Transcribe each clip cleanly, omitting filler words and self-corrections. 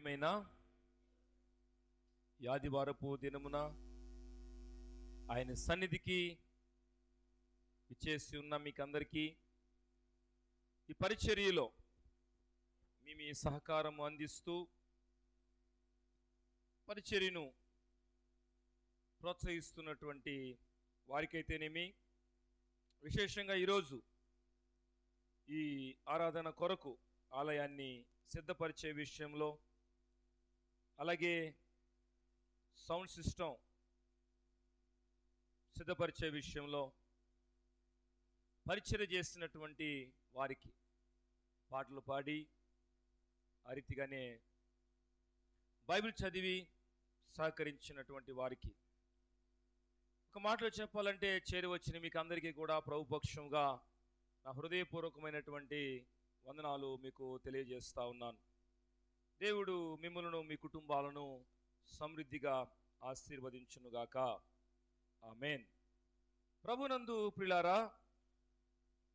ధన్యమైన ఈ ఆదివారపు దినమున ఆయన సన్నిధికి విచ్చేసి ఉన్న మీకందరికీ ఈ పరిచర్యలో మీ సహకారం అందిస్తూ పరిచర్యను ప్రోత్సహిస్తున్నటువంటి వారికైతేనేమి, విశేషంగా ఈరోజు ఈ ఆరాధన కొరకు ఆలయాన్ని సిద్ధపరిచే విషయంలో, అలాగే సౌండ్ సిస్టమ్ సిద్ధపరిచే విషయంలో పరిచర్య చేసినటువంటి వారికి, పాటలు పాడి ఆ రీతిగానే బైబిల్ చదివి సహకరించినటువంటి వారికి, ఒక మాటలో చెప్పాలంటే చేరి వచ్చిన మీకు అందరికీ కూడా ప్రభుపక్షంగా నా హృదయపూర్వకమైనటువంటి వందనాలు మీకు తెలియజేస్తా ఉన్నాను. దేవుడు మిమ్మలను మీ కుటుంబాలను సమృద్ధిగా ఆశీర్వదించునుగాక. ఆమేన్. ప్రభునందు ప్రియులారా,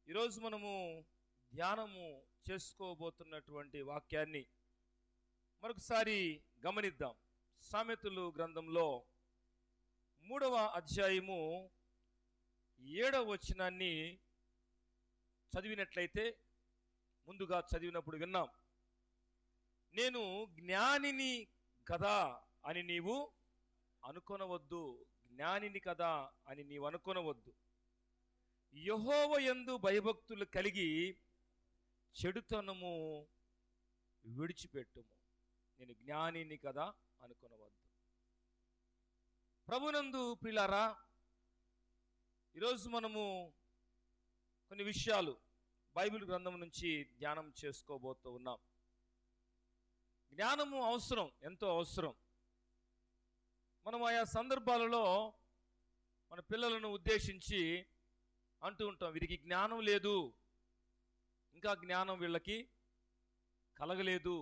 ఈరోజు మనము ధ్యానము చేసుకోబోతున్నటువంటి వాక్యాన్ని మరొకసారి గమనిద్దాం. సామెతలు గ్రంథంలో 3వ అధ్యాయము 7వ వచనాన్ని చదివినట్లయితే, ముందుగా చదివినప్పుడు విన్నాం, నేను జ్ఞానిని కదా అని నీవు అనుకొనవద్దు. జ్ఞానిని కదా అని నీవు అనుకొనవద్దు. యెహోవా యందు భయభక్తులు కలిగి చెడుతనము విడిచిపెట్టుము. నేను జ్ఞానిని కదా అనుకొనవద్దు. ప్రభునందు ప్రియులారా, ఈరోజు మనము కొన్ని విషయాలు బైబిల్ గ్రంథం నుంచి ధ్యానం చేసుకోబోతూ ఉన్నాం. జ్ఞానము అవసరం, ఎంతో అవసరం. మనం ఆయా సందర్భాలలో మన పిల్లలను ఉద్దేశించి అంటూ ఉంటాం, వీరికి జ్ఞానం లేదు, ఇంకా జ్ఞానం వీళ్ళకి కలగలేదు,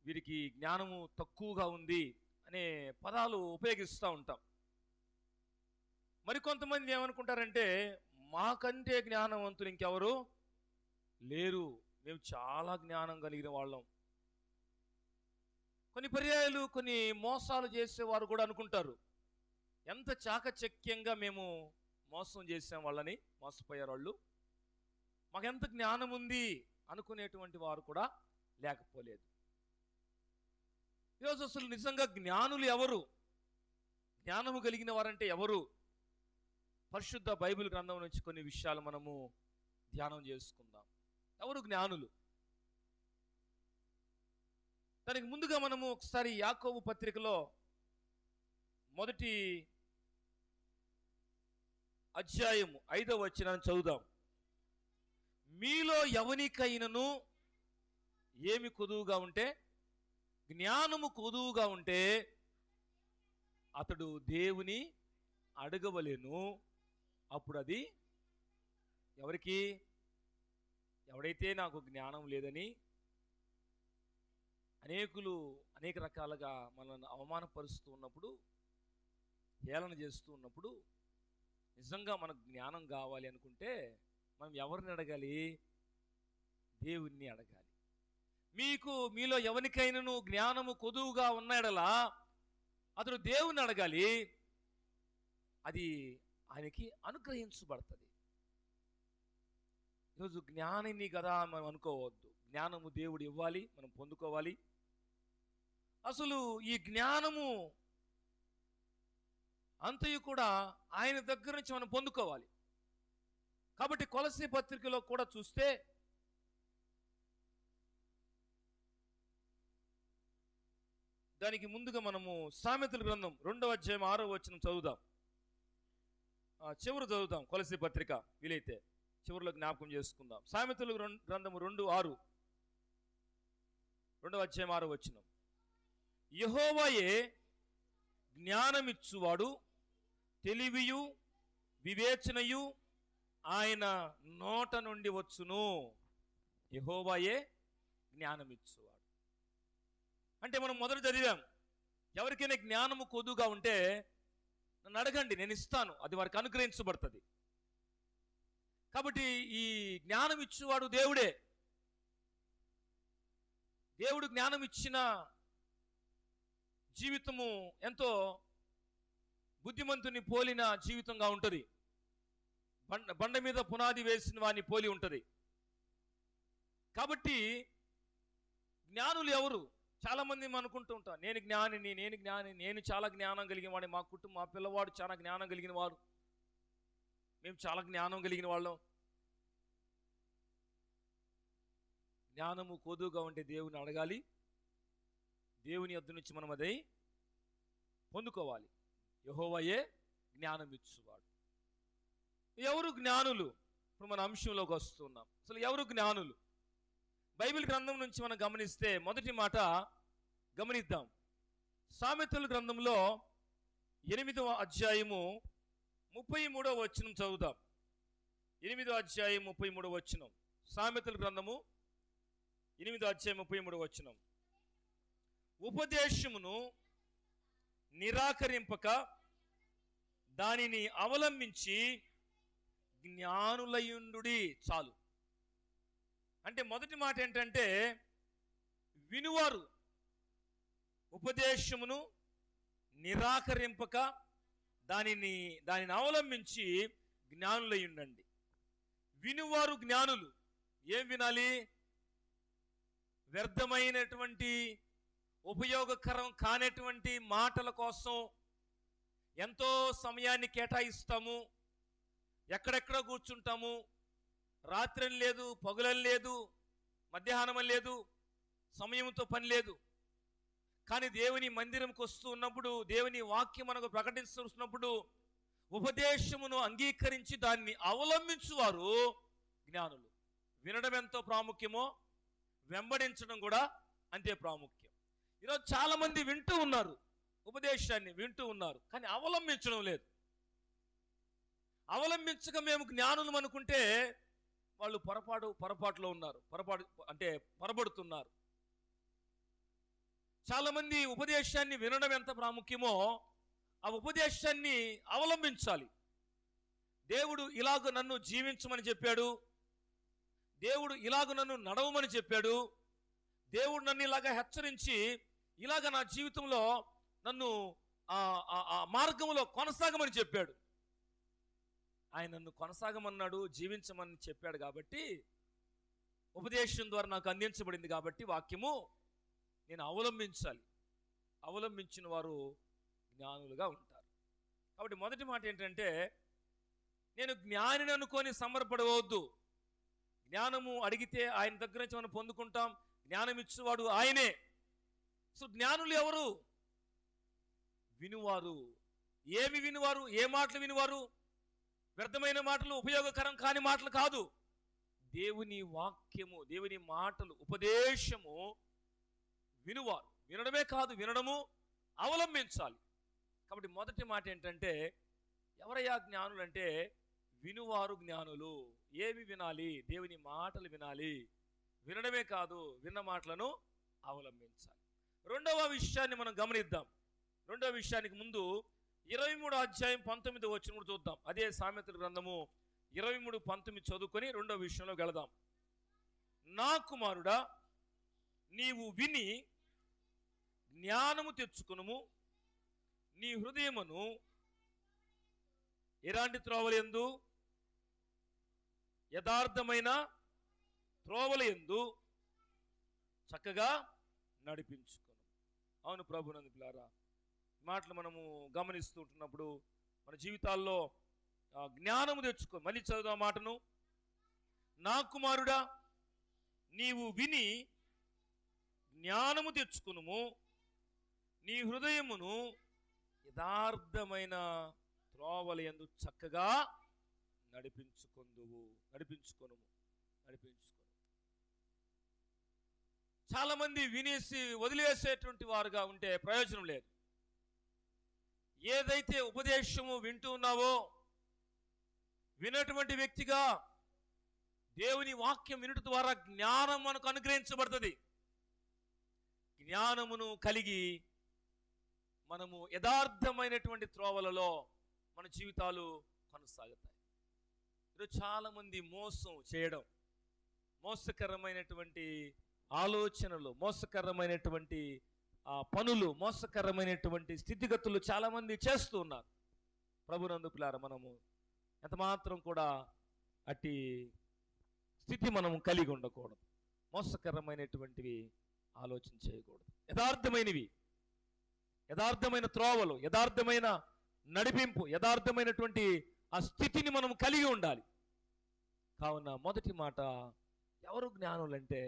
వీరికి జ్ఞానము తక్కువగా ఉంది అనే పదాలు ఉపయోగిస్తూ ఉంటాం. మరికొంతమంది ఏమనుకుంటారంటే, మాకంటే జ్ఞానవంతులు ఇంకెవరు లేరు, మేము చాలా జ్ఞానం కలిగిన వాళ్ళం. కొన్ని పర్యాయాలు కొన్ని మోసాలు చేసేవారు కూడా అనుకుంటారు, ఎంత చాకచక్యంగా మేము మోసం చేసాం వాళ్ళని, మోసపోయారు వాళ్ళు, మాకెంత జ్ఞానం ఉంది అనుకునేటువంటి వారు కూడా లేకపోలేదు. ఈరోజు అసలు నిజంగా జ్ఞానులు ఎవరు, జ్ఞానము కలిగిన వారంటే ఎవరు? పరిశుద్ధ బైబిల్ గ్రంథం నుంచి కొన్ని విషయాలు మనము ధ్యానం చేసుకుందాం. ఎవరు జ్ఞానులు? దానికి ముందుగా మనము ఒకసారి యాకోబు పత్రికలో 1వ అధ్యాయము 5వ వచనాన్ని చదువుదాం. మీలో ఎవనికైనను ఏమి కొదువుగా ఉంటే, జ్ఞానము కొదువుగా ఉంటే అతడు దేవుని అడగవలెను, అప్పుడు అది ఎవరికి? ఎవడైతే నాకు జ్ఞానం లేదని అనేక రకాలుగా మనల్ని అవమానపరుస్తూ ఉన్నప్పుడు, హేళన చేస్తూ ఉన్నప్పుడు, నిజంగా మనకు జ్ఞానం కావాలి అనుకుంటే మనం ఎవరిని అడగాలి? దేవుణ్ణి అడగాలి. మీలో ఎవరికైనాను జ్ఞానము కొదువుగా ఉన్నాడలా అతడు దేవుణ్ణి అడగాలి, అది ఆయనకి అనుగ్రహించబడుతుంది. ఈరోజు జ్ఞానిని కదా మనం అనుకోవద్దు, జ్ఞానము దేవుడు ఇవ్వాలి, మనం పొందుకోవాలి. అసలు ఈ జ్ఞానము అంతయు కూడా ఆయన దగ్గర నుంచి మనం పొందుకోవాలి. కాబట్టి కొలస్సీ పత్రికలో కూడా చూస్తే, దానికి ముందుగా మనము సామెతల గ్రంథం 2వ అధ్యాయం 6వ వచనం చదువుదాం. చివరి చదువుదాం కొలస్సీ పత్రిక, వీలైతే చివరిలో జ్ఞాపకం చేసుకుందాం. సామెతల గ్రంథము 2:6, 2వ అధ్యాయం 6వ వచనం. యెహోవాయే జ్ఞానమిచ్చువాడు, తెలివియు వివేచనయు ఆయన నోట నుండి వచ్చును. యెహోవాయే జ్ఞానమిచ్చువాడు అంటే, మనం మొదట చదివాం, ఎవరికైనా జ్ఞానము కొదువుగా ఉంటే నన్ను అడగండి, నేను ఇస్తాను, అది వారికి అనుగ్రహించబడుతుంది. కాబట్టి ఈ జ్ఞానం ఇచ్చేవాడు దేవుడే. దేవుడు జ్ఞానం ఇచ్చిన జీవితము ఎంతో బుద్ధిమంతుని పోలిన జీవితంగా ఉంటుంది. బండ మీద పునాది వేసిన వాడిని పోలి ఉంటుంది. కాబట్టి జ్ఞానులు ఎవరు? చాలా మంది అనుకుంటూ ఉంటాం, నేను జ్ఞానిని, నేను చాలా జ్ఞానం కలిగిన వాడిని, మా పిల్లవాడు చాలా జ్ఞానం కలిగిన వాడు, మేము చాలా జ్ఞానం కలిగిన వాళ్ళం. జ్ఞానము కొదువుగా ఉంటే దేవుని అడగాలి, దేవుని యొద్ద నుంచి మనం అదే పొందుకోవాలి. యెహోవాయే జ్ఞానం ఇచ్చువాడు. ఎవరు జ్ఞానులు? ఇప్పుడు మన అంశంలోకి వస్తున్నాం. అసలు ఎవరు జ్ఞానులు? బైబిల్ గ్రంథం నుంచి మనం గమనిస్తే మొదటి మాట గమనిద్దాం. సామెతల గ్రంథంలో 8వ అధ్యాయము 33వ వచనం చదువుదాం. 8వ అధ్యాయం 33వ వచనం. సామెతల గ్రంథము 8వ అధ్యాయం 33వ వచనం. ఉపదేశమును నిరాకరింపక దానిని అవలంబించి జ్ఞానులయుండుడి. చాలు. అంటే మొదటి మాట ఏంటంటే వినువారు. ఉపదేశమును నిరాకరింపక దానిని అవలంబించి జ్ఞానులయుండండి. వినువారు జ్ఞానులు. ఏం వినాలి? వ్యర్థమైనటువంటి ఉపయోగకరం కానటువంటి మాటల కోసం ఎంతో సమయాన్ని కేటాయిస్తాము, ఎక్కడెక్కడ కూర్చుంటాము, రాత్రి లేదు, పగులని లేదు, మధ్యాహ్నం లేదు, సమయంతో పని లేదు. కానీ దేవుని మందిరంకి వస్తూ ఉన్నప్పుడు, దేవుని వాక్యం మనకు ప్రకటిస్తున్నప్పుడు ఉపదేశమును అంగీకరించి దాన్ని అవలంబించువారు జ్ఞానులు. వినడం ఎంతో ప్రాముఖ్యమో వెంబడించడం కూడా అంతే ప్రాముఖ్యం. ఈరోజు చాలా మంది వింటూ ఉన్నారు, ఉపదేశాన్ని వింటూ ఉన్నారు, కానీ అవలంబించడం లేదు. అవలంబించక మేము జ్ఞానులు అనుకుంటే వాళ్ళు పొరపాటులో ఉన్నారు, పొరబడుతున్నారు. చాలా మంది ఉపదేశాన్ని వినడం ఎంత ప్రాముఖ్యమో ఆ ఉపదేశాన్ని అవలంబించాలి. దేవుడు ఇలాగ నన్ను జీవించమని చెప్పాడు, దేవుడు ఇలాగ నన్ను నడవమని చెప్పాడు, దేవుడు నన్ను ఇలాగ హెచ్చరించి ఇలాగ నా జీవితంలో నన్ను ఆ మార్గంలో కొనసాగమని చెప్పాడు. ఆయన నన్ను కొనసాగమన్నాడు, జీవించమని చెప్పాడు. కాబట్టి ఉపదేశం ద్వారా నాకు అందించబడింది కాబట్టి వాక్యము నేను అవలంబించాలి. అవలంబించిన వారు జ్ఞానులుగా ఉంటారు. కాబట్టి మొదటి మాట ఏంటంటే నేను జ్ఞానిని అనుకొని సంబరపడవద్దు. జ్ఞానము అడిగితే ఆయన దగ్గర నుంచి మనం పొందుకుంటాం. జ్ఞానం ఇచ్చేవాడు ఆయనే. సో జ్ఞానులు ఎవరు? వినువారు. ఏమి వినువారు? ఏ మాటలు వినువారు? వ్యర్థమైన మాటలు, ఉపయోగకరం కాని మాటలు కాదు. దేవుని వాక్యము, దేవుని మాటలు, ఉపదేశము వినువారు. వినడమే కాదు, వినడము అవలంబించాలి. కాబట్టి మొదటి మాట ఏంటంటే ఎవరయ్యా జ్ఞానులు అంటే వినువారు జ్ఞానులు. ఏమి వినాలి? దేవుని మాటలు వినాలి. వినడమే కాదు, విన్న మాటలను అవలంబించాలి. రెండవ విషయాన్ని మనం గమనిద్దాం. రెండవ విషయానికి ముందు 23వ అధ్యాయం 19వ వచనం కూడా చూద్దాం. అదే సామెతల గ్రంథము 23:19 చదువుకొని రెండవ విషయంలోకి వెళదాం. నా కుమారుడా, నీవు విని జ్ఞానము తెచ్చుకునుము, నీ హృదయమును ఎలాంటి త్రోవలందు? యథార్థమైన త్రోవలందు చక్కగా నడిపించుకును. అవును ప్రభునందు పిల్లారా, మాటలు మనము గమనిస్తూ ఉంటున్నప్పుడు మన జీవితాల్లో జ్ఞానము తెచ్చుకో. మళ్ళీ చదువు ఆ మాటను. నా కుమారుడా, నీవు విని జ్ఞానము తెచ్చుకునుము, నీ హృదయమును యథార్థమైన త్రోవలయందు చక్కగా నడిపించుకొను. చాలా మంది వినేసి వదిలేసేటువంటి వారుగా ఉంటే ప్రయోజనం లేదు. ఏదైతే ఉపదేశము వింటూ ఉన్నావో, వినటువంటి వ్యక్తిగా దేవుని వాక్యం వినుట ద్వారా జ్ఞానం మనకు అనుగ్రహించబడుతుంది. జ్ఞానమును కలిగి మనము యథార్థమైనటువంటి త్రోవలలో మన జీవితాలు కొనసాగుతాయి. ఈరోజు చాలా మంది మోసం చేయడం, మోసకరమైనటువంటి ఆలోచనలు, మోసకరమైనటువంటి పనులు, మోసకరమైనటువంటి స్థితిగతులు చాలామంది చేస్తూ ఉన్నారు. ప్రభునందు పిల్లారా, మనము ఎంత మాత్రం కూడా అట్టి స్థితి మనం కలిగి ఉండకూడదు. మోసకరమైనటువంటివి ఆలోచన చేయకూడదు. యథార్థమైన త్రోవలు, యథార్థమైన నడిపింపు, యథార్థమైనటువంటి ఆ స్థితిని మనం కలిగి ఉండాలి. కావున మొదటి మాట, ఎవరు జ్ఞానులంటే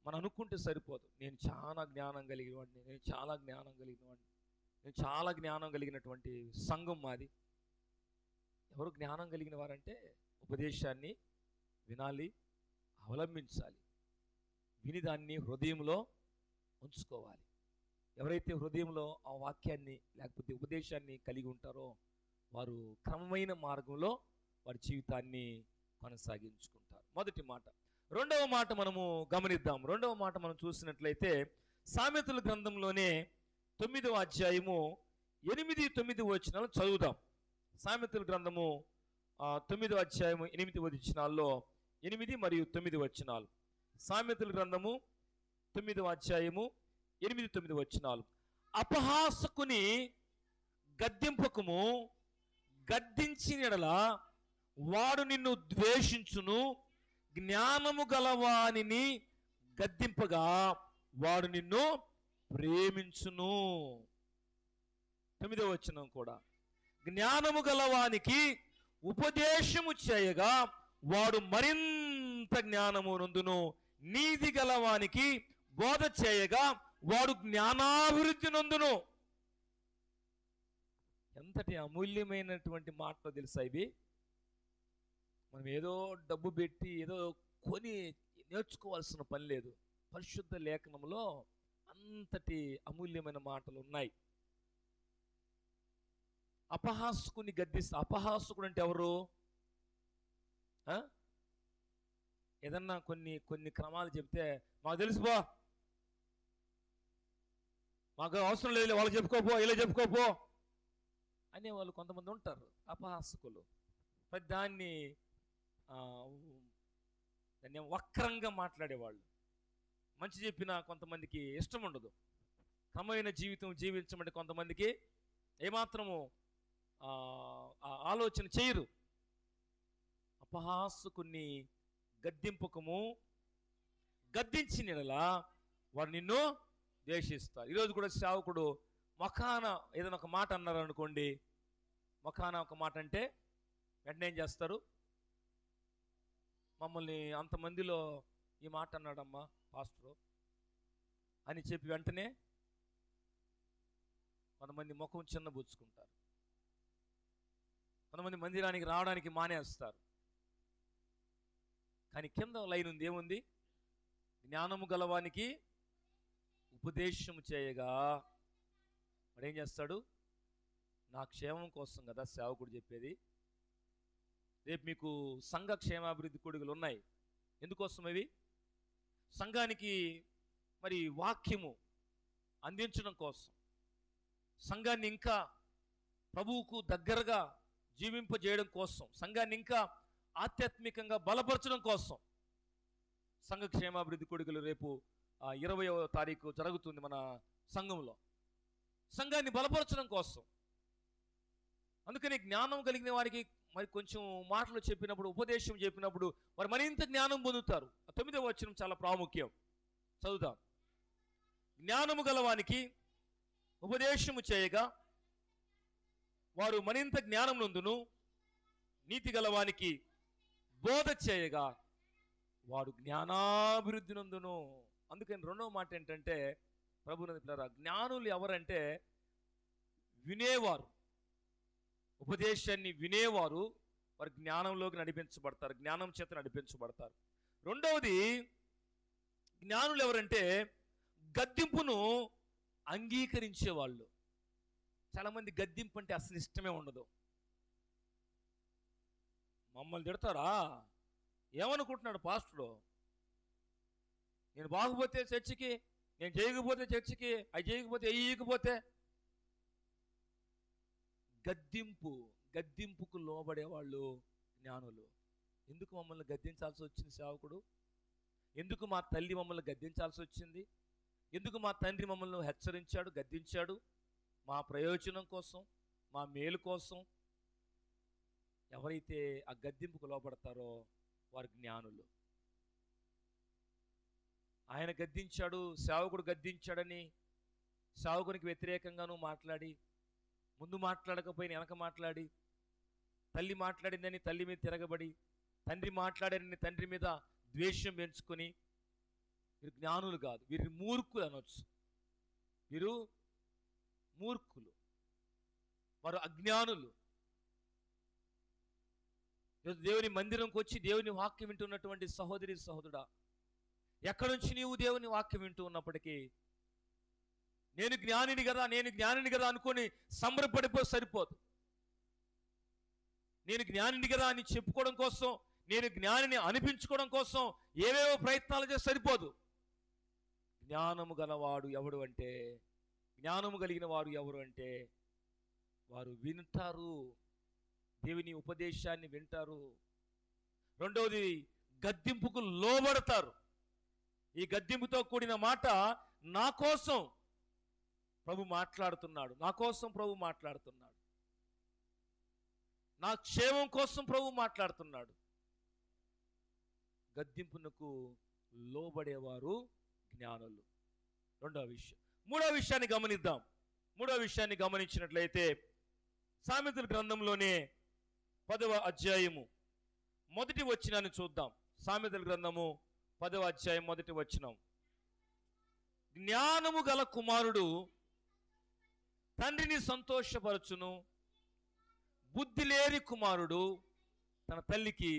మనం అనుకుంటే సరిపోదు. నేను చాలా జ్ఞానం కలిగిన వాడిని, నేను చాలా జ్ఞానం కలిగినటువంటి సంఘం మాది. ఎవరు జ్ఞానం కలిగిన వారంటే ఉపదేశాన్ని వినాలి, అవలంబించాలి, విని దాన్ని హృదయంలో ఉంచుకోవాలి. ఎవరైతే హృదయంలో ఆ వాక్యాన్ని లేకపోతే ఉపదేశాన్ని కలిగి ఉంటారో వారు క్రమమైన మార్గంలో వారి జీవితాన్ని కొనసాగించుకుంటారు. మొదటి మాట. రెండవ మాట మనము గమనిద్దాం. రెండవ మాట మనం చూసినట్లయితే సామెతల గ్రంథంలోనే 9వ అధ్యాయము 8-9 వచనాలు చదువుదాం. సామెతల గ్రంథము 9వ అధ్యాయము 8 వచనాల్లో 8 మరియు 9 వచనాలు. సామెతల గ్రంథము 9వ అధ్యాయము 8-9 వచనాలు. అపహాసకుని గద్దింపకము, గద్దించిన యెడల వాడు నిన్ను ద్వేషించును, జ్ఞానము గలవానిని గద్దింపగా వాడు నిన్ను ప్రేమించును. 9వ వచనం కూడా, జ్ఞానము గలవానికి ఉపదేశము చేయగా వాడు మరింత జ్ఞానము నొందును, నీతి గలవానికి బోధ చేయగా వాడు జ్ఞానాభివృద్ధి నొందును. ఎంతటి అమూల్యమైనటువంటి మాటలు తెలుసా ఇవి. మనం ఏదో డబ్బు పెట్టి ఏదో కొని నేర్చుకోవాల్సిన పని లేదు. పరిశుద్ధ లేఖనంలో అంతటి అమూల్యమైన మాటలు ఉన్నాయి. అపహాసకుని గద్దిస్తా. అపహాసకుడు అంటే ఎవరు? ఏదన్నా కొన్ని క్రమాలు చెప్తే మాకు తెలుసుపో, మాకు అవసరం లేదు, వాళ్ళు చెప్పుకోపో, ఇలా చెప్పుకోపో అనేవాళ్ళు కొంతమంది ఉంటారు, అపహాసకులు. దాన్ని వక్రంగా మాట్లాడేవాళ్ళు. మంచి చెప్పినా కొంతమందికి ఇష్టం ఉండదు. క్రమమైన జీవితం జీవించమంటే కొంతమందికి ఏమాత్రము ఆలోచన చేయరు. అపహాసకుని గద్దింపకము, గద్దించిన యెడల వాడు నిన్ను ద్వేషిస్తారు. ఈరోజు కూడా సేవకుడు మొఖాన ఏదైనా ఒక మాట అన్నారు అనుకోండి, మొఖాన ఒక మాట అంటే వెంటనే ఏం చేస్తారు? మమ్మల్ని అంతమందిలో ఈ మాట అన్నాడమ్మా పాస్టరు అని చెప్పి వెంటనే కొంతమంది ముఖం చిన్నబుచ్చుకుంటారు. కొంతమంది మందిరానికి రావడానికి మానేస్తారు. కానీ కింద లైన్ ఉంది, ఏముంది? జ్ఞానము గలవానికి ఉపదేశము చేయగా వాడు ఏం చేస్తాడు? నా క్షేమం కోసం కదా సేవకుడు చెప్పేది. రేపు మీకు సంఘ క్షేమాభివృద్ధి కొడుకులు ఉన్నాయి. ఎందుకోసం అవి? సంఘానికి మరి వాక్యము అందించడం కోసం, సంఘాన్ని ఇంకా ప్రభువుకు దగ్గరగా జీవింపజేయడం కోసం, సంఘాన్ని ఇంకా ఆధ్యాత్మికంగా బలపరచడం కోసం సంఘ క్షేమాభివృద్ధి కొడుకులు రేపు 20వ తారీఖు జరుగుతుంది మన సంఘంలో. సంఘాన్ని బలపరచడం కోసం. అందుకని జ్ఞానం కలిగిన వారికి మరి కొంచెం మాటలు చెప్పినప్పుడు, ఉపదేశం చెప్పినప్పుడు వారు మరింత జ్ఞానం పొందుతారు. 9వ వచనం చాలా ప్రాముఖ్యం, చదువుదాం. జ్ఞానము గలవానికి ఉపదేశము చేయగా వారు మరింత జ్ఞానం నొందును, నీతి గలవానికి బోధ చేయగా వాడు జ్ఞానాభివృద్ధి నొందును. అందుకని రెండవ మాట ఏంటంటే, ప్రభునందు పిల్లరా, జ్ఞానులు ఎవరంటే వినేవారు, ఉపదేశాన్ని వినేవారు. వారు జ్ఞానంలోకి నడిపించబడతారు, జ్ఞానం చేత నడిపించబడతారు. రెండవది, జ్ఞానులు ఎవరంటే గద్దింపును అంగీకరించేవాళ్ళు. చాలామంది గద్దింపు అంటే అసలు ఇష్టమే ఉండదు. మమ్మల్ని తిడతారా? ఏమనుకుంటున్నాడు పాస్టరు? నేను బాగుపోతే చర్చికి, నేను చేయకపోతే చర్చికి, అవి చేయకపోతే వేయకపోతే. గద్దింపుకు లోబడేవాళ్ళు జ్ఞానులు. ఎందుకు మమ్మల్ని గద్దించాల్సి వచ్చింది సేవకుడు? ఎందుకు మా తల్లి మమ్మల్ని గద్దించాల్సి వచ్చింది? ఎందుకు మా తండ్రి మమ్మల్ని హెచ్చరించాడు, గద్దించాడు? మా ప్రయోజనం కోసం, మా మేలు కోసం. ఎవరైతే ఆ గద్దింపుకు లోపడతారో వారు జ్ఞానులు. ఆయన గద్దించాడు, సేవకుడు గద్దించాడని సేవకునికి వ్యతిరేకంగానూ మాట్లాడి, ముందు మాట్లాడకపోయినా వెనక మాట్లాడి, తల్లి మాట్లాడిందని తల్లి మీద తిరగబడి, తండ్రి మాట్లాడారని తండ్రి మీద ద్వేషం పెంచుకొని, వీరు జ్ఞానులు కాదు, వీరు మూర్ఖులు అనొచ్చు. వీరు మూర్ఖులు, వారు అజ్ఞానులు. దేవుని మందిరంకి వచ్చి దేవుని వాక్యం వింటున్నటువంటి సహోదరి సహోదరుడా, ఎక్కడి నుంచి నీవు దేవుని వాక్యం వింటూ ఉన్నప్పటికీ నేను జ్ఞానిని కదా అనుకొని సంబరపడిపో సరిపోదు. నేను జ్ఞానిని కదా అని చెప్పుకోవడం కోసం, నేను జ్ఞానిని అనిపించుకోవడం కోసం ఏవేవో ప్రయత్నాలు చేసి సరిపోదు. జ్ఞానము గలవాడు ఎవడు అంటే, జ్ఞానము కలిగిన వారు ఎవరు అంటే, వారు వింటారు, దేవుని ఉపదేశాన్ని వింటారు. రెండవది, గద్దింపుకు లోబడతారు. ఈ గద్దింపుతో కూడిన మాట, నా కోసం ప్రభు మాట్లాడుతున్నాడు, నా కోసం ప్రభు మాట్లాడుతున్నాడు, నా క్షేమం కోసం ప్రభు మాట్లాడుతున్నాడు. గద్దింపునకు లోబడేవారు జ్ఞానులు. రెండవ విషయం. మూడవ విషయాన్ని గమనిద్దాం. మూడవ విషయాన్ని గమనించినట్లయితే సామెతల గ్రంథంలోనే 10వ అధ్యాయము మొదటి వచనాన్ని చూద్దాం. సామెతల గ్రంథము 10వ అధ్యాయం మొదటి వచనం. జ్ఞానము గల కుమారుడు తండ్రిని సంతోషపరచును, బుద్ధి లేని కుమారుడు తన తల్లికి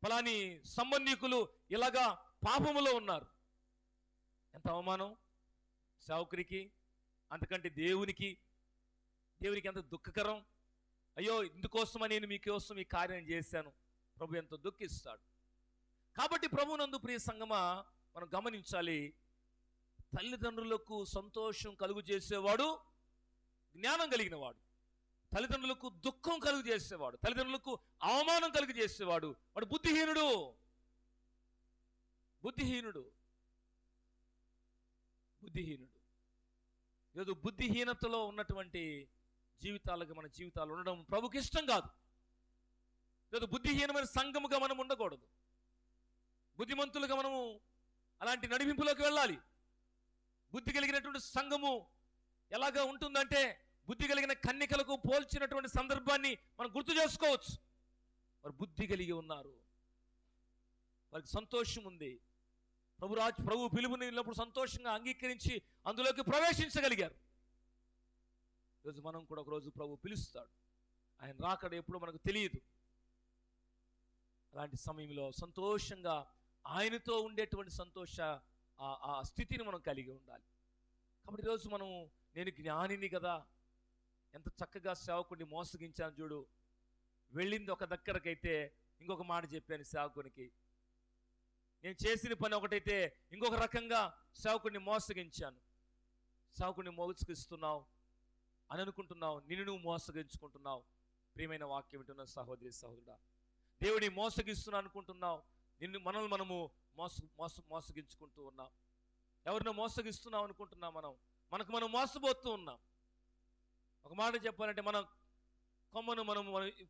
ఫలాని సంబంధికులు ఇలాగా పాపములో ఉన్నారు. ఎంత అవమానం సేవకునికి, అంతకంటే దేవునికి ఎంత దుఃఖకరం. అయ్యో, ఇందుకోసమని నేను మీకోసం ఈ కార్యం చేశాను. ప్రభు ఎంతో దుఃఖిస్తాడు. కాబట్టి ప్రభునందు ప్రియ సంగమా, మనం గమనించాలి, తల్లిదండ్రులకు సంతోషం కలుగు చేసేవాడు జ్ఞానం కలిగిన వాడు. తల్లిదండ్రులకు దుఃఖం కలుగు చేసేవాడు, తల్లిదండ్రులకు అవమానం కలుగు చేసేవాడు, వాడు బుద్ధిహీనుడు. బుద్ధిహీనుడు బుద్ధిహీనుడు ఏదో బుద్ధిహీనతలో ఉన్నటువంటి జీవితాలకు మన జీవితాలు ఉండడం ప్రభుకి ఇష్టం కాదు. ఏదో బుద్ధిహీనమైన సంఘముగా మనం ఉండకూడదు. బుద్ధిమంతులుగా మనము అలాంటి నడిపింపులోకి వెళ్ళాలి. బుద్ధి కలిగినటువంటి సంఘము ఎలాగా ఉంటుందంటే, బుద్ధి కలిగిన కన్యకలకు పోల్చినటువంటి సందర్భాన్ని మనం గుర్తు చేసుకోవచ్చు. వారు బుద్ధి కలిగి ఉన్నారు, వారికి సంతోషం ఉంది. ప్రభు పిలుపుని వెళ్ళినప్పుడు సంతోషంగా అంగీకరించి అందులోకి ప్రవేశించగలిగారు. ఈరోజు మనం కూడా ఒకరోజు ప్రభు పిలుస్తాడు. ఆయన రాకడ ఎప్పుడో మనకు తెలియదు. అలాంటి సమయంలో సంతోషంగా ఆయనతో ఉండేటువంటి ఆ స్థితిని మనం కలిగి ఉండాలి. కాబట్టి ఈరోజు మనం, నేను జ్ఞానిని కదా, ఎంత చక్కగా సేవకుడిని మోసగించాను చూడు. వెళ్ళింది ఒక దగ్గరకైతే ఇంకొక మాట చెప్పాను సేవకునికి. నేను చేసిన పని ఒకటైతే ఇంకొక రకంగా సేవకుడిని మోసగించాను. సేవకుడిని మోసగిస్తున్నావు అని అనుకుంటున్నావు, నిన్ను నువ్వు మోసగించుకుంటున్నావు. ప్రియమైన వాక్యం వింటున్న సహోదరి సహోదరుడా, దేవుడిని మోసగిస్తున్నా అనుకుంటున్నావు, మనల్ని మనము మోసగించుకుంటూ ఉన్నాం. ఎవరినో మోసగిస్తున్నాం అనుకుంటున్నాం. మనకు మనం మోసపోతూ ఉన్నాం. ఒక మాట చెప్పాలంటే మనం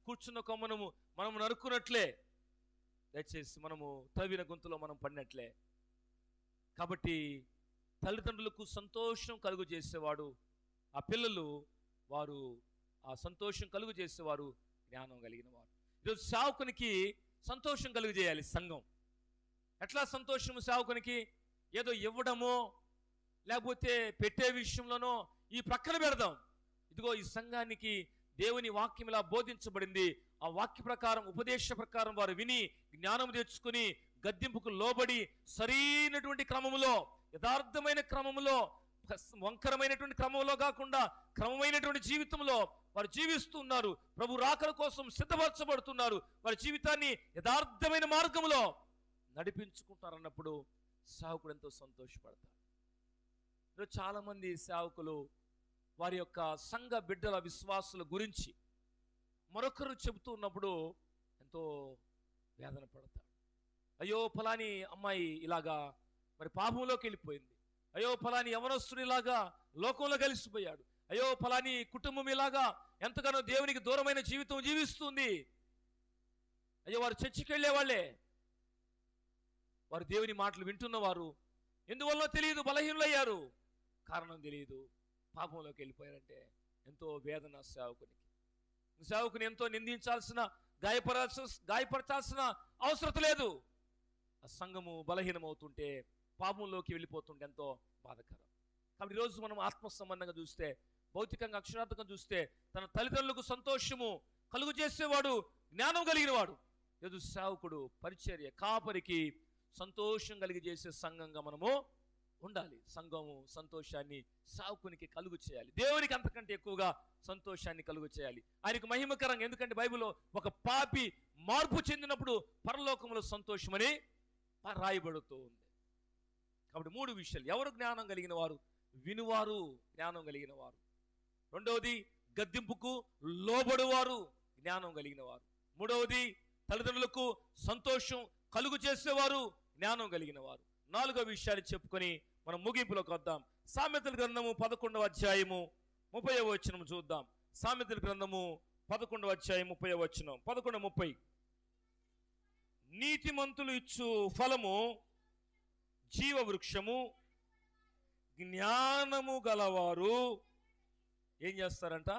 కూర్చున్న కొమ్మను మనము నరుక్కున్నట్లే, దయచేసి మనము తవ్విన గొంతులో మనం పడినట్లే. కాబట్టి తల్లిదండ్రులకు సంతోషం కలుగు చేసేవాడు ఆ పిల్లలు, వారు ఆ సంతోషం కలుగు చేసేవారు జ్ఞానం కలిగిన వారు. ఈరోజు సేవకునికి సంతోషం కలుగు చేయాలి సంఘం. ఎట్లా సంతోషము సేవకునికి? ఏదో ఇవ్వడమో లేకపోతే పెట్టే విషయంలోనో ఈ ప్రక్కన పెడదాం. ఇదిగో ఈ సంఘానికి దేవుని వాక్యం ఇలా బోధించబడింది, ఆ వాక్య ప్రకారం ఉపదేశ ప్రకారం వారు విని జ్ఞానం తెచ్చుకుని గద్దింపుకు లోబడి సరైనటువంటి క్రమములో, యథార్థమైన క్రమములో, వంకరమైనటువంటి క్రమంలో కాకుండా క్రమమైనటువంటి జీవితంలో వారు జీవిస్తున్నారు. ప్రభు రాకడ కోసం సిద్ధపరచబడుతున్నారు. వారి జీవితాన్ని యథార్థమైన మార్గంలో నడిపించుకుంటారన్నప్పుడు సేవకుడు ఎంతో సంతోషపడతారు. ఈరోజు చాలా మంది సేవకులు వారి యొక్క సంఘ బిడ్డల విశ్వాసుల గురించి మరొకరు చెబుతూ ఉన్నప్పుడు ఎంతో వేదన పడతాడు. అయ్యో ఫలాని అమ్మాయి ఇలాగా మరి పాపంలోకి వెళ్ళిపోయింది, అయ్యో ఫలాని యవనస్తుడు ఇలాగా లోకంలో కలిసిపోయాడు, అయ్యో ఫలాని కుటుంబం ఇలాగా ఎంతగానో దేవునికి దూరమైన జీవితం జీవిస్తుంది. అయ్యో వారు చర్చికి వెళ్ళేవాళ్లే, వారు దేవుని మాటలు వింటున్నవారు, ఎందువల్ల తెలియదు బలహీనులయ్యారు, కారణం తెలియదు, పాపంలోకి వెళ్ళిపోయారంటే ఎంతో వేదన సేవకునికి. సేవకుని ఎంతో నిందించాల్సిన, గాయపరచాల్సిన అవసరం లేదు. ఆ సంఘము బలహీనమవుతుంటే, పాపంలోకి వెళ్ళిపోతుంటే ఎంతో బాధకరం. కాబట్టి ఈరోజు మనం ఆత్మ సంబంధంగా చూస్తే, భౌతికంగా అక్షరార్థంగా చూస్తే, తన తల్లిదండ్రులకు సంతోషము కలుగు చేసేవాడు జ్ఞానం కలిగిన వాడు. ఈరోజు సేవకుడు పరిచర్య కాపరికి సంతోషం కలిగి చేసే సంఘంగా మనము ఉండాలి. సంఘము సంతోషాన్ని సేవకునికి కలుగు చేయాలి. దేవునికి అంతకంటే ఎక్కువగా సంతోషాన్ని కలుగు చేయాలి. ఆయనకు మహిమకరంగా, ఎందుకంటే బైబిల్లో ఒక పాపి మార్పు చెందినప్పుడు పరలోకములో సంతోషమని రాయబడుతూ ఉంది. కాబట్టి 3 విషయాలు: ఎవరు జ్ఞానం కలిగిన వారు? వినువారు జ్ఞానం కలిగిన వారు. రెండవది, గద్దింపుకు లోబడువారు జ్ఞానం కలిగిన వారు. మూడవది, తల్లిదండ్రులకు సంతోషం కలుగు చేసేవారు జ్ఞానం కలిగిన వారు. 4వ విషయాన్ని చెప్పుకొని మనం ముగింపులోకి వద్దాం. సామెతల గ్రంథము 11వ అధ్యాయము 30వ వచనం చూద్దాం. సామెతల గ్రంథము 11వ అధ్యాయం 30వ వచనం. 11:30. నీతిమంతులు ఇచ్చు ఫలము జీవ వృక్షము, జ్ఞానము గలవారు ఏం చేస్తారంట?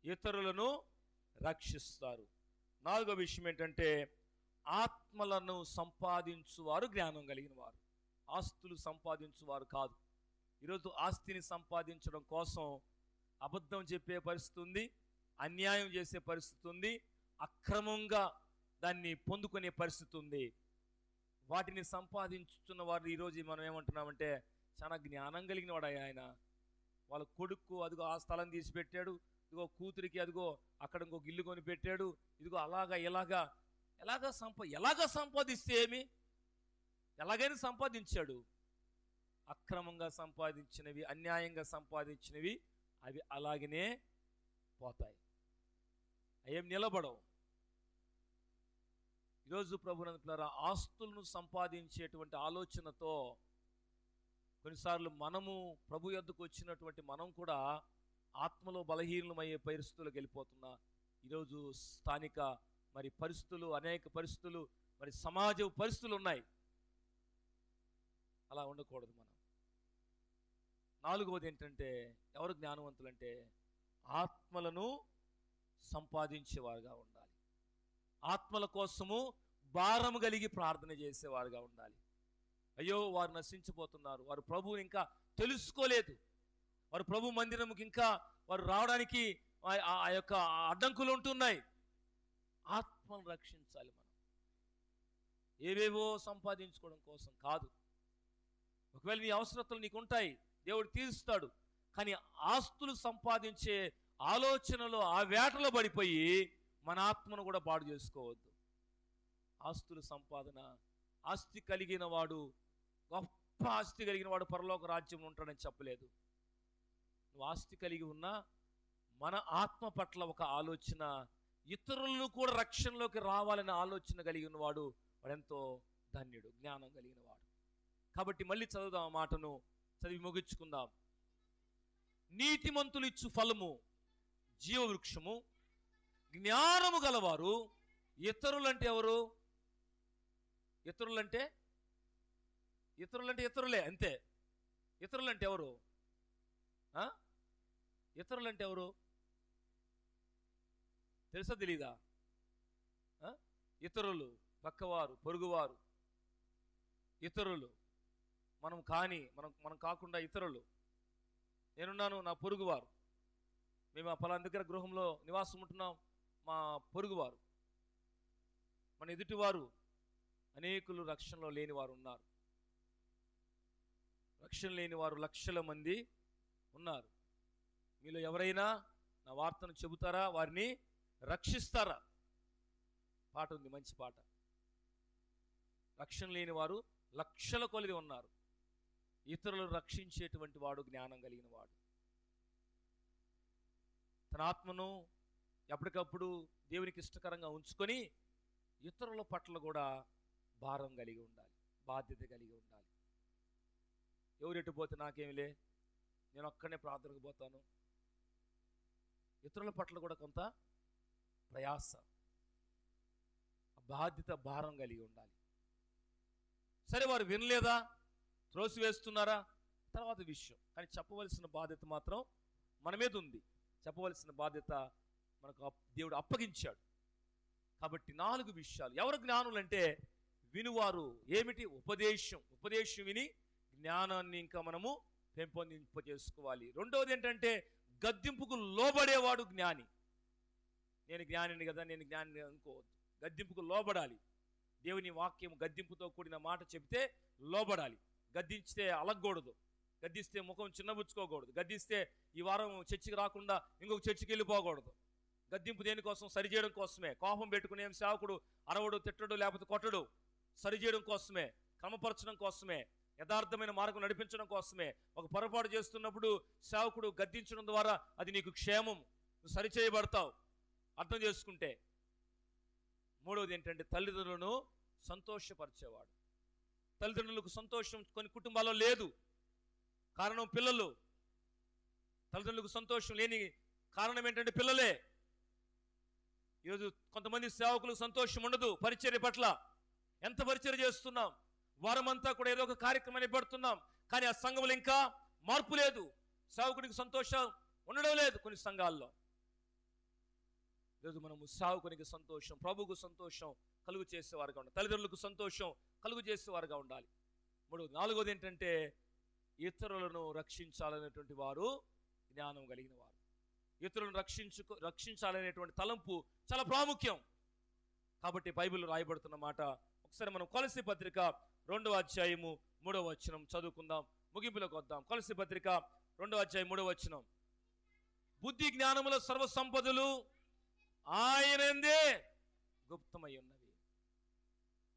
ఇతరులను రక్షిస్తారు. 4వ విషయం ఏంటంటే, ఆత్మలను సంపాదించువారు జ్ఞానం కలిగిన వారు. ఆస్తులు సంపాదించువారు కాదు. ఈరోజు ఆస్తిని సంపాదించడం కోసం అబద్ధం చెప్పే పరిస్థితి ఉంది, అన్యాయం చేసే పరిస్థితి ఉంది, అక్రమంగా దాన్ని పొందుకునే పరిస్థితి ఉంది. వాటిని సంపాదించుతున్న వారు ఈరోజు మనం ఏమంటున్నామంటే, చాలా జ్ఞానం కలిగిన వాడు ఆయన. వాళ్ళ కొడుకు అదిగో ఆ స్థలం తీసి పెట్టాడు, ఇదిగో కూతురికి అదిగో అక్కడ ఇంకొక ఇల్లు కొని పెట్టాడు, ఇదిగో అలాగా ఎలాగా సంపాదిస్తే ఏమి? ఎలాగైనా సంపాదించాడు. అక్రమంగా సంపాదించినవి, అన్యాయంగా సంపాదించినవి అవి అలాగనే పోతాయి, అవేం నిలబడవు. ఈరోజు ప్రభునందులారా, ఆస్తులను సంపాదించేటువంటి ఆలోచనతో కొన్నిసార్లు మనము ప్రభు యొద్దకు వచ్చినటువంటి మనం కూడా ఆత్మలో బలహీనమయ్యే పరిస్థితులకు వెళ్ళిపోతున్నా. ఈరోజు స్థానిక మరి పరిస్థితులు, అనేక పరిస్థితులు, మరి సమాజ పరిస్థితులు ఉన్నాయి. అలా ఉండకూడదు మనం. 4వది ఏంటంటే, ఎవరు జ్ఞానవంతులంటే ఆత్మలను సంపాదించేవారుగా ఉండాలి. ఆత్మల కోసము భారం కలిగి ప్రార్థన చేసేవారుగా ఉండాలి. అయ్యో వారు నశించిపోతున్నారు, వారు ప్రభువుని ఇంకా తెలుసుకోలేదు, వారు ప్రభు మందిరముకి ఇంకా వారు రావడానికి ఆ యొక్క అడ్డంకులు ఉంటున్నాయి. ఆత్మను రక్షించాలి మనం, ఏవేవో సంపాదించుకోవడం కోసం కాదు. ఒకవేళ నీ అవసరతలు నీకు ఉంటాయి, దేవుడు తీరుస్తాడు. కానీ ఆస్తులు సంపాదించే ఆలోచనలో, ఆ వేటలో పడిపోయి మన ఆత్మను కూడా పాడు చేసుకోవద్దు. ఆస్తుల సంపాదన, ఆస్తి కలిగిన వాడు, గొప్ప ఆస్తి కలిగిన వాడు పరలోక రాజ్యంలో ఉంటాడని చెప్పలేదు. నువ్వు ఆస్తి కలిగి ఉన్నా మన ఆత్మ పట్ల ఒక ఆలోచన, ఇతరులను కూడా రక్షణలోకి రావాలనే ఆలోచన కలిగిన వాడు వాడెంతో ధన్యుడు, జ్ఞానం కలిగిన వాడు. కాబట్టి మళ్ళీ చదువుదాం, ఆ మాటను చదివి ముగించుకుందాం. నీతిమంతులు ఇచ్చు ఫలము జీవవృక్షము, జ్ఞానము గలవారు ఇతరులంటే ఎవరు? ఇతరులంటే ఇతరులే, అంతే. ఇతరులంటే ఎవరు? ఇతరులంటే ఎవరు తెలుసా తెలీదా? ఇతరులు పక్కవారు, పొరుగువారు, ఇతరులు. మనం కాకుండా ఇతరులు. నేనున్నాను, నా పొరుగువారు. మేము ఆ పలానా దగ్గర గృహంలో నివాసం ఉంటున్నాం, మా పొరుగువారు, మన ఎదుటివారు. అనేకులు రక్షణలో లేని వారు ఉన్నారు. రక్షణ లేని వారు లక్షల మంది ఉన్నారు. మీలో ఎవరైనా నా వార్తను చెబుతారా? వారిని రక్షిస్తారా? పాట ఉంది, మంచి పాట. రక్షణ లేని వారు లక్షల కొలది ఉన్నారు. ఇతరులను రక్షించేటువంటి వాడు జ్ఞానం కలిగిన వాడు. తన ఆత్మను ఎప్పటికప్పుడు దేవునికి ఇష్టకరంగా ఉంచుకొని ఇతరుల పట్ల కూడా భారం కలిగి ఉండాలి, బాధ్యత కలిగి ఉండాలి. ఎవరెటు పోతే నాకేమిలే, నేను ఒక్కనే ప్రార్థనకు పోతాను. ఇతరుల పట్ల కూడా కొంత ప్రయాస, బాధ్యత, భారం కలిగి ఉండాలి. సరే, వారు వినలేదా, త్రోసివేస్తున్నారా, తర్వాత విషయం. కానీ చెప్పవలసిన బాధ్యత మాత్రం మన మీద ఉంది. చెప్పవలసిన బాధ్యత మనకు దేవుడు అప్పగించాడు. కాబట్టి 4 విషయాలు. ఎవరు జ్ఞానులంటే వినువారు. ఏమిటి? ఉపదేశం విని జ్ఞానాన్ని ఇంకా మనము పెంపొందింపజేసుకోవాలి. రెండవది ఏంటంటే గద్దింపుకు లోబడేవాడు జ్ఞాని. నేను జ్ఞానిని కదా, నేను జ్ఞాని అనుకోవద్దు. గద్దింపుకు లోబడాలి. దేవుని వాక్యం గద్దింపుతో కూడిన మాట చెబితే లోబడాలి. గద్దించితే అలగకూడదు, గద్దిస్తే ముఖం చిన్నబుచ్చుకోకూడదు, గద్దిస్తే ఈ వారం చర్చికి రాకుండా ఇంకొక చర్చికి వెళ్ళిపోకూడదు. గద్దింపు దేనికోసం? సరిచేయడం కోసమే. కోపం పెట్టుకునే సేవకుడు అరవడు, తిట్టడు, లేకపోతే కొట్టడు. సరిచేయడం కోసమే, క్రమపరచడం కోసమే, యథార్థమైన మార్గం నడిపించడం కోసమే. ఒక పొరపాటు చేస్తున్నప్పుడు సేవకుడు గద్దించడం ద్వారా అది నీకు క్షేమం, నువ్వు సరిచేయబడతావు అర్థం చేసుకుంటే. మూడవది ఏంటంటే తల్లిదండ్రులను సంతోషపరిచేవాడు. తల్లిదండ్రులకు సంతోషం కొన్ని కుటుంబాల్లో లేదు. కారణం పిల్లలు. తల్లిదండ్రులకు సంతోషం లేని కారణం ఏంటంటే పిల్లలే. ఈరోజు కొంతమంది సేవకులకు సంతోషం ఉండదు పరిచర్య పట్ల. ఎంత పరిచర్య చేస్తున్నాం, వారమంతా కూడా ఏదో ఒక కార్యక్రమాన్ని పెడుతున్నాం, కానీ ఆ సంఘంలో ఇంకా మార్పు లేదు. సేవకునికి సంతోషం ఉండడం లేదు కొన్ని సంఘాల్లో. ఈరోజు మనము సేవకునికి సంతోషం, ప్రభువుకు సంతోషం కలుగు చేసేవారుగా ఉండాలి. తల్లిదండ్రులకు సంతోషం కలుగు చేసేవారుగా ఉండాలి. నాలుగోది ఏంటంటే ఇతరులను రక్షించాలనేటువంటి వారు జ్ఞానం కలిగిన వారు. ఇతరులను రక్షించాలనేటువంటి తలంపు చాలా ప్రాముఖ్యం. కాబట్టి బైబిల్లో రాయబడుతున్న మాట ఒకసారి మనం కొలస్సీ పత్రిక 2వ అధ్యాయము 3వ వచనం చదువుకుందాం, ముగింపులోకి వద్దాం. కొలస్సీ పత్రిక 2వ అధ్యాయం 3వ వచనం. బుద్ధి జ్ఞానముల సర్వ సంపదలు ఆయనందే గుప్తమై ఉన్నవి.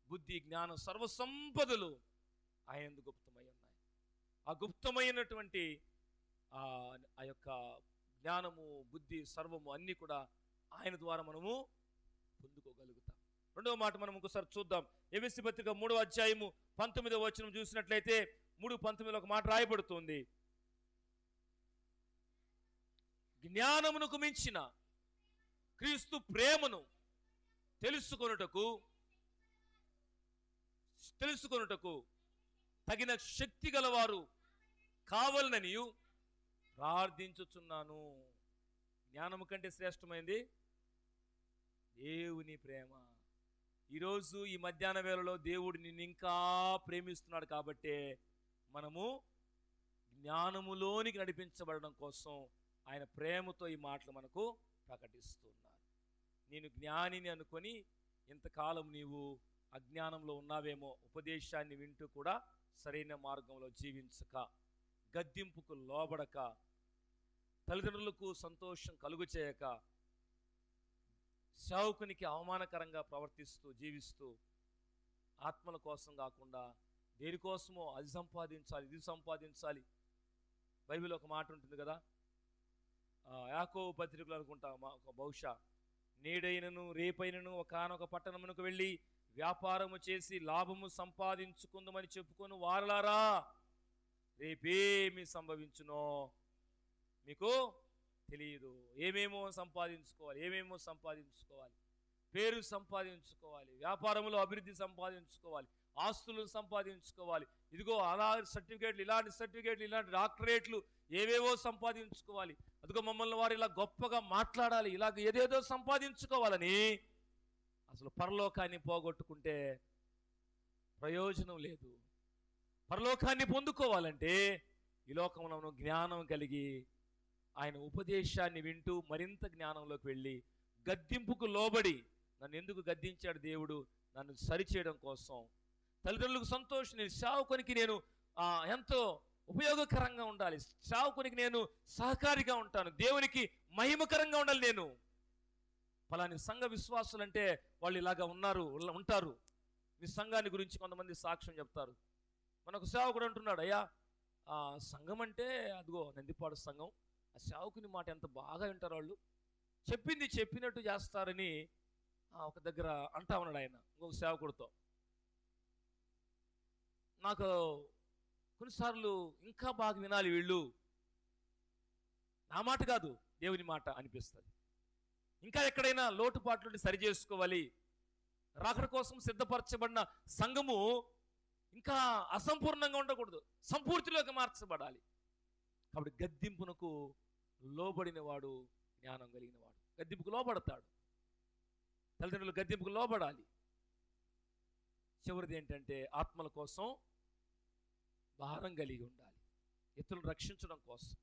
బుద్ధి జ్ఞానం సర్వ సంపదలు ఆయన గుప్తమై ఉన్నాయి. ఆ గుప్తమైనటువంటి ఆ యొక్క జ్ఞానము, బుద్ధి, సర్వము అన్నీ కూడా ఆయన ద్వారా మనము పొందుకోగలుగుతాం. రెండవ మాట మనం ఒకసారి చూద్దాం. ఎఫెసీ పత్రిక 3వ అధ్యాయము 19వ వచనం చూసినట్లయితే 3:19 ఒక మాట రాయబడుతుంది. జ్ఞానమునకు మించిన క్రీస్తు ప్రేమను తెలుసుకొనుటకు తగిన శక్తి గలవారు కావాలననియు ప్రార్థించుచున్నాను. జ్ఞానము కంటే శ్రేష్టమైంది దేవుని ప్రేమ. ఈరోజు ఈ మధ్యాహ్న వేళలో దేవుడు నిన్ను ఇంకా ప్రేమిస్తున్నాడు. కాబట్టే మనము జ్ఞానములోనికి నడిపించబడడం కోసం ఆయన ప్రేమతో ఈ మాటలు మనకు ప్రకటిస్తున్నారు. నేను జ్ఞానిని అనుకొని ఇంతకాలం నీవు అజ్ఞానంలో ఉన్నావేమో. ఉపదేశాన్ని వింటూ కూడా సరైన మార్గంలో జీవించక, గద్దింపుకు లోబడక, తల్లిదండ్రులకు సంతోషం కలుగు చేయక, సేవకునికి అవమానకరంగా ప్రవర్తిస్తూ జీవిస్తూ, ఆత్మల కోసం కాకుండా దేనికోసమో అది సంపాదించాలి, ఇది సంపాదించాలి. బైబిల్ ఒక మాట ఉంటుంది కదా, యాకోబు పత్రికలు అనుకుంటా బహుశా, నేడైనను రేపైనను ఒకనొక పట్టణమునకు వెళ్ళి వ్యాపారము చేసి లాభము సంపాదించుకుందామని చెప్పుకొని వారలారా, రేపేమి సంభవించునో మీకు తెలియదు. ఏమేమో సంపాదించుకోవాలి, పేరు సంపాదించుకోవాలి, వ్యాపారంలో అభివృద్ధి సంపాదించుకోవాలి, ఆస్తులను సంపాదించుకోవాలి, ఇదిగో అలాంటి సర్టిఫికేట్లు, ఇలాంటి డాక్టరేట్లు ఏవేవో సంపాదించుకోవాలి. అదిగో మమ్మల్ని వారు ఇలా గొప్పగా మాట్లాడాలి, ఇలాగ ఏదేదో సంపాదించుకోవాలని అసలు పరలోకాన్ని పోగొట్టుకుంటే ప్రయోజనం లేదు. పరలోకాన్ని పొందుకోవాలంటే ఈ లోకంలో జ్ఞానం కలిగి ఆయన ఉపదేశాన్ని వింటూ మరింత జ్ఞానంలోకి వెళ్ళి గద్దింపుకు లోబడి, నన్ను ఎందుకు గద్దించాడు దేవుడు? నన్ను సరిచేయడం కోసం. తల్లిదండ్రులకు సంతోషం, నేను సేవకునికి నేను ఎంతో ఉపయోగకరంగా ఉండాలి, సేవకునికి నేను సహకారిగా ఉంటాను, దేవునికి మహిమకరంగా ఉండాలి. నేను ఫలాని సంఘ విశ్వాసులు అంటే వాళ్ళు ఇలాగా ఉంటారు. మీ సంఘాన్ని గురించి కొంతమంది సాక్ష్యం చెప్తారు. మనకు సేవకుడు అంటున్నాడు, అయ్యా సంఘం అంటే అదిగో నందిపాడు సంఘం, ఆ సేవకుని మాట ఎంత బాగా వింటారు, వాళ్ళు చెప్పింది చెప్పినట్టు చేస్తారని ఒక దగ్గర అంటా ఉన్నాడు ఆయన ఇంకొక సేవకుడితో. నాకు కొన్నిసార్లు ఇంకా బాగా వినాలి వీళ్ళు, నా మాట కాదు దేవుని మాట అనిపిస్తుంది. ఇంకా ఎక్కడైనా లోటుపాట్లు సరి చేసుకోవాలి, రాకడ కోసం సిద్ధపరచబడిన సంఘము ఇంకా అసంపూర్ణంగా ఉండకూడదు, సంపూర్తిలోకి మార్చబడాలి. కాబట్టి గద్దింపునకు లోబడిన వాడు జ్ఞానం కలిగిన వాడు. గద్దింపుకు లోబడతాడు, తల్లిదండ్రులు గద్దింపుకు లోబడాలి. చివరిది ఏంటంటే ఆత్మల కోసం భారం కలిగి ఉండాలి, ఇతరులను రక్షించడం కోసం.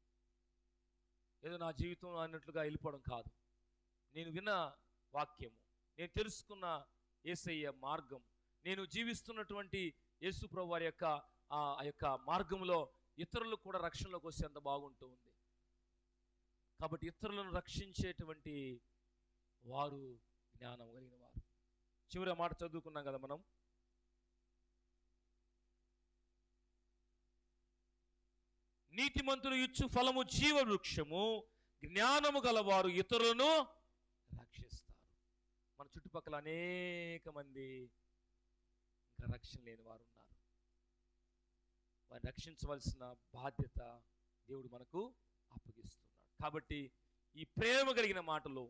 ఏదో నా జీవితం అన్నట్లుగా వెళ్ళిపోవడం కాదు. నేను విన్న వాక్యము, నేను తెలుసుకున్న యేసయ్య మార్గం, నేను జీవిస్తున్నటువంటి యేసు ప్రభు వారి యొక్క ఆ యొక్క మార్గంలో ఇతరులు కూడా రక్షణలోకి వస్తే అంత బాగుంటూ ఉంది. కాబట్టి ఇతరులను రక్షించేటువంటి వారు జ్ఞానం కలిగిన వారు. చివరి మాట చదువుకున్నాం కదా మనం, నీతిమంతులు ఇచ్చు ఫలము జీవ వృక్షము, జ్ఞానము గలవారు ఇతరులను రక్షిస్తారు. మన చుట్టుపక్కల అనేక మంది ఇంకా రక్షణ లేని వారు ఉన్నారు. వారిని రక్షించవలసిన బాధ్యత దేవుడు మనకు అప్పగిస్తున్నాడు. కాబట్టి ఈ ప్రేమ కలిగిన మాటలు,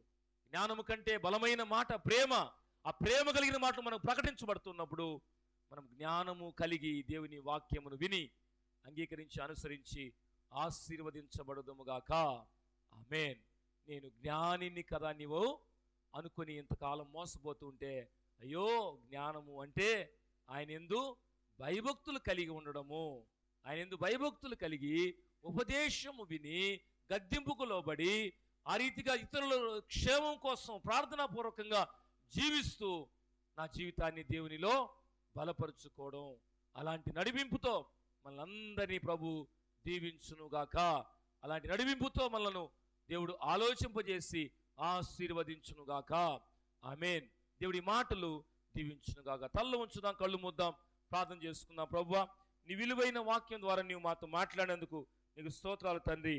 జ్ఞానము కంటే బలమైన మాట ప్రేమ, ఆ ప్రేమ కలిగిన మాటలు మనకు ప్రకటించబడుతున్నప్పుడు మనం జ్ఞానము కలిగి దేవుని వాక్యమును విని అంగీకరించి అనుసరించి ఆశీర్వదించబడదుముగాక. ఆమేన్. నేను జ్ఞానిని కదా నీవు అనుకుని ఇంతకాలం మోసపోతూ ఉంటే, అయ్యో జ్ఞానము అంటే ఆయన యందు భయభక్తులు కలిగి ఉండడము, ఆయన యందు భయభక్తులు కలిగి ఉపదేశము విని గద్దింపుకు లోబడి ఆ రీతిగా ఇతరుల క్షేమం కోసం ప్రార్థనాపూర్వకంగా జీవిస్తూ నా జీవితాన్ని దేవునిలో బలపరుచుకోవడం. అలాంటి నడిపింపుతో మనలందరినీ ప్రభు దీవించునుగాక. అలాంటి నడిపింపుతో మనలను దేవుడు ఆలోచింపజేసి ఆశీర్వదించునుగాక. ఆమేన్. దేవుడి మాటలు దీవించునుగాక. తల్ల ఉంచుదాం, కళ్ళు ముద్దాం, ప్రార్థన చేసుకుందాం. ప్రభువా, నీ విలువైన వాక్యం ద్వారా నీవు మాతో మాట్లాడేందుకు నీకు స్తోత్రాలు తండ్రి.